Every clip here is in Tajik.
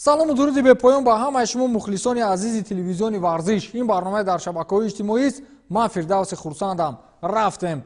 салому дуруди бепоён ба ҳамаи шумо мухлисони азизи телевизиони варзиш. Ин барнома дар шабакаҳои иҷтимоист. Ман Фирдавси хурсандам. Рафтем.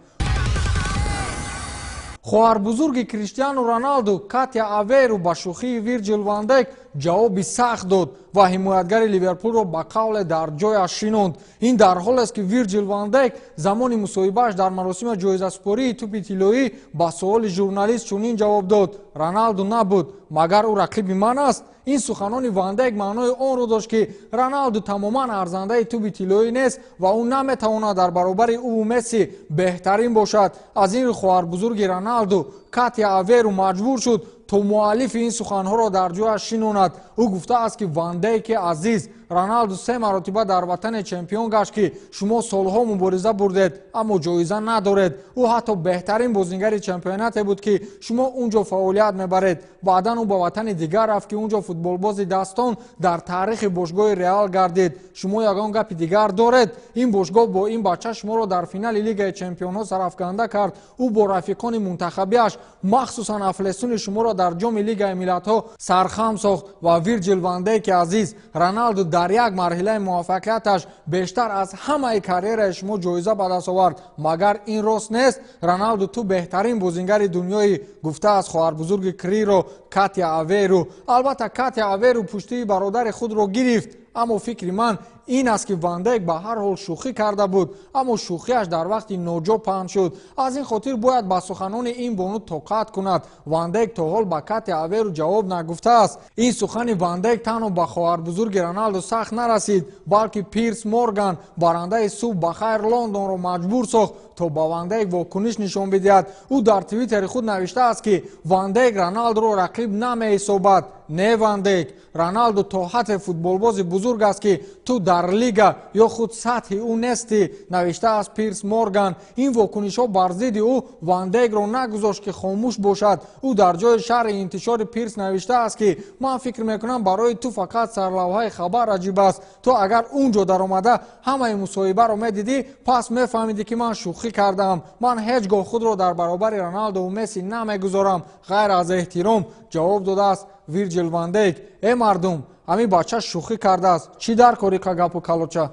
хоҳарбузурги Криштиану Роналду Катя Аверу ба шӯхии Вирҷил ван Дайк ҷавоби сахт дод ва ҳимоятгари Ливерпулро ба қавле дар ҷояш шинонд. Ин дар ҳоле аст ки Вирҷил ван Дайк замони мусоҳибааш дар маросими ҷоизаспории тӯби тиллоӣ ба суоли журналист чунин ҷавоб дод: Роналду набуд, магар ӯ рақиби ман аст? ин суханони Ван Дайк маънои онро дошт ки Роналду тамоман арзандаи тӯби тиллоӣ нест ва ӯ наметавонад дар баробари ӯ Месси беҳтарин бошад. Аз ин рӯ хоҳарбузурги Роналду Катя Аверу маҷбур шуд то муаллифи ин суханҳоро дар ҷояш шинонад. ӯ гуфтааст ки Ван Дайки азиз, Роналду 3 маротиба дар ватане чемпион гашт ки шумо солҳо мубориза бурдед, аммо ҷоиза надоред. ӯ ҳатто беҳтарин бозингари чемпионате буд ки шумо унҷо фаъолият мебаред. Баъдан ӯ ба ватани дигар рафт ки унҷо футболбози дастон дар таърихи бошгоҳи Реал гардид. Шумо ягон гапи дигар доред? Ин бошгоҳ бо ин бача шуморо дар финали Лигаи чемпионҳо сарафканда кард. ӯ бо рафиқони мунтахабиаш махсусан афлесуни шуморо дар ҷоми Лигаи миллатҳо сархам сохт. ва Вирҷил ван Дайки азиз, Роналду дар як марҳилаи муваффақияташ бештар аз ҳамаи карьераи шумо ҷоиза ба даст овард. Магар ин рост нест? Роналду ту беҳтарин бозингари дунёӣ, гуфтааст хоҳарбузурги Криро Катя Аверу. Албатта Катя Аверу пуштии бародари худро гирифт. аммо фикри ман ин аст ки Ван Дайк ба ҳар ҳол шӯхӣ карда буд, аммо шӯхиаш дар вақти ноҷо паҳн шуд. аз ин хотир бояд ба суханони ин бону тоқат кунад. Ван Дайк то ҳол ба Катя Аверу ҷавоб нагуфтааст. ин сухани Ван Дайк танҳо ба хоҳарбузурги Роналду сахт нарасид, балки Пирс Морган, барандаи Субҳ ба хайр Лондонро маҷбур сохт то ба Ван Дайк вокуниш нишон бидиҳад. ӯ дар твиттери худ навиштааст ки Ван Дайк Роналдуро рақиб намеҳисобад. не Ван Дайк, Роналду то ҳадде футболбози бузург аст ки ту дар лига ё худ сатҳи ӯ нестӣ, навиштааст Пирс Морган. ин вокунишҳо бар зидди ӯ Ван Дайкро нагузошт ки хомӯш бошад. ӯ дар ҷои шарҳи интишори Пирс навиштааст ки ман фикр мекунам барои ту фақат сарлавҳаи хабар аҷиб аст. то агар унҷо даромада ҳамаи мусоҳибаро медидӣ, пас мефаҳмидӣ ки ман шӯхӣ кардаам. ман ҳеҷ гоҳ худро дар баробари Роналду ва Месси намегузорам ғайр аз эҳтиром, ҷавоб додааст Вирҷил ван Дайк. мардум, ҳамин бача шӯхӣ кардааст. чӣ дар кори гапу калоча?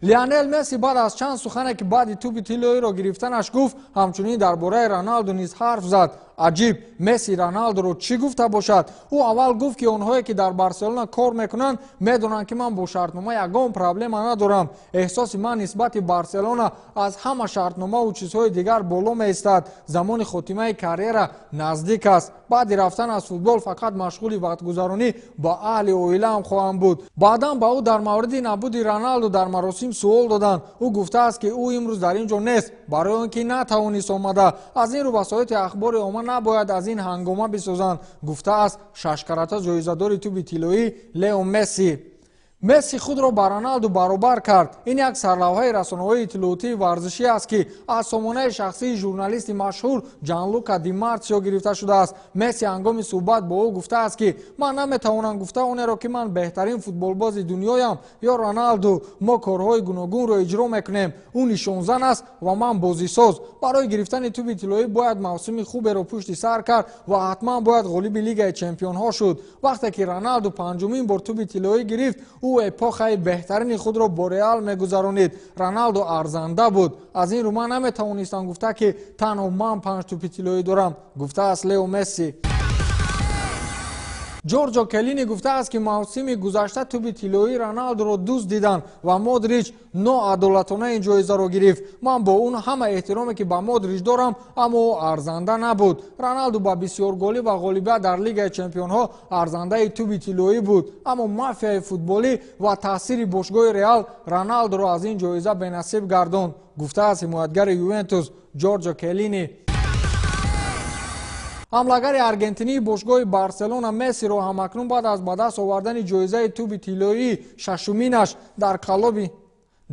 Лионел Месси баъд аз чанд сухане ки баъди тӯби тиллоиро гирифтанаш гуфт, ҳамчунин дар бораи Роналду низ ҳарф зад. аҷиб, Месси Роналдуро чӣ гуфта бошад? ӯ аввал гуфт ки онҳое ки дар Барселона кор мекунанд медонанд ки ман бо шартнома ягон проблема надорам. эҳсоси ман нисбати Барселона аз ҳама шартномаву чизҳои дигар боло меистад. замони хотимаи карьера наздик аст. баъди рафтан аз футбол фақат машғули вақтгузаронӣ ба аҳли оилаам хоҳам буд. баъдан ба ӯ дар мавриди набуди Роналду дар маросим суол доданд. ӯ гуфтааст ки ӯ имрӯз дар ин ҷо нест, барои он ки натавонист омада. аз ин рӯ васоити ахбори омма набояд аз ин ҳангома бисозанд, гуфтааст шашкарата ҷоизадори тӯби тиллоӣ Лео Месси. Месси худро ба Роналду баробар кард. ин як сарлавҳаи расонаҳои иттилоотии варзишӣ аст ки аз сомонаи шахсии журналисти машҳур Ҷанлука Ди Мартсио гирифта шудааст. Месси ҳангоми суҳбат бо ӯ гуфтааст ки ман наметавонам гуфта онеро ки ман беҳтарин футболбози дунёям ё Роналду. мо корҳои гуногунро иҷро мекунем. ӯ нишонзан аст ва ман бозисоз. барои гирифтани тӯби тиллоӣ бояд мавсими хуберо пушти сар кард ва ҳатман бояд ғолиби Лигаи чемпионҳо шуд. вақте ки Роналду панҷумин бор тӯби тиллоӣ гирифт, ӯ эпохаи беҳтарини худро бо Реал мегузаронид. Роналду арзанда буд. аз ин рӯ ман наметавонистам гуфта ки танҳо ман 5 тӯби тиллоӣ дорам, гуфтааст Лео Месси. Ҷорҷо Келини гуфтааст ки мавсими гузашта тӯби тиллоии Роналдуро дӯст диданд ва Модрич ноадолатона ин ҷоизаро гирифт. ман бо он ҳама эҳтироме ки ба Модрич дорам, аммо ӯ арзанда набуд. Роналду ба бисёр голи ва ғолибият дар Лигаи чемпионҳо арзандаи тӯби тиллоӣ буд, аммо мафияи футболӣ ва таъсири бошгоҳи Реал Роналдуро аз ин ҷоиза бенасиб гардонд, гуфтааст ҳимоятгари Ювентус Ҷорҷо Келини. ҳамлагари аргентинии бошгоҳи Барселона Мессиро ҳамакнун баъд аз ба даст овардани ҷоизаи тӯби тиллоии шашуминаш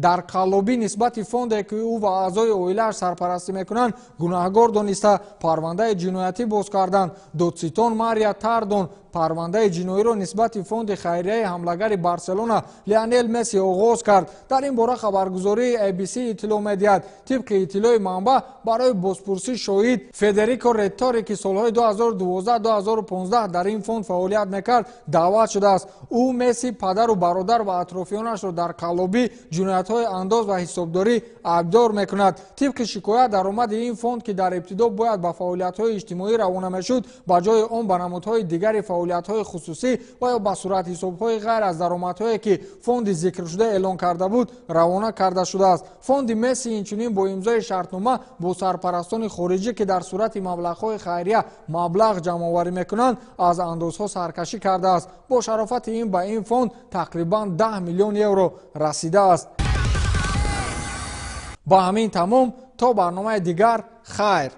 дар қаллобӣ нисбати фонде ки ӯ ва аъзои оилааш сарпарастӣ мекунанд гунаҳгор дониста парвандаи ҷиноятӣ боз карданд. додситон Мария Тардон парвандаи ҷиноиро нисбати фонди хайрияи ҳамлагари барселона Лионел Месси оғоз кард. Дар ин бора хабаргузории ABC иттилоъ медиҳад. тибқи иттилои манбаъ, барои бозпурсӣ шоҳид Федерико Реттори, ки солҳои 2012-2015 дар ин фонд фаъолият мекард, даъват шудааст. ӯ Месси, падару бародар ва атрофиёнашро дар қаллобӣ, ҷиноятҳои андоз ва ҳисобдорӣ айбдор мекунад. тибқи шикоят, даромади ин фонд, ки дар ибтидо бояд ба фаъолиятҳои иҷтимоӣ равона мешуд, ба ҷои он ба намудҳои дигари фаъолиятҳои хусусӣ ва ё ба суръатҳисобҳои ғайр аз даромадҳое, ки фонди зикршуда эълон карда буд, равона карда шудааст. фонди Месси инчунин бо имзои шартнома бо сарпарастони хориҷӣ, ки дар сурати маблағҳои хайрия маблағ ҷамъоварӣ мекунанд, аз андозҳо саркашӣ кардааст. бо шарофати ин ба ин фонд тақрибан 10 миллион евро расидааст. ба ҳамин тамом, то барномаи дигар, хайр.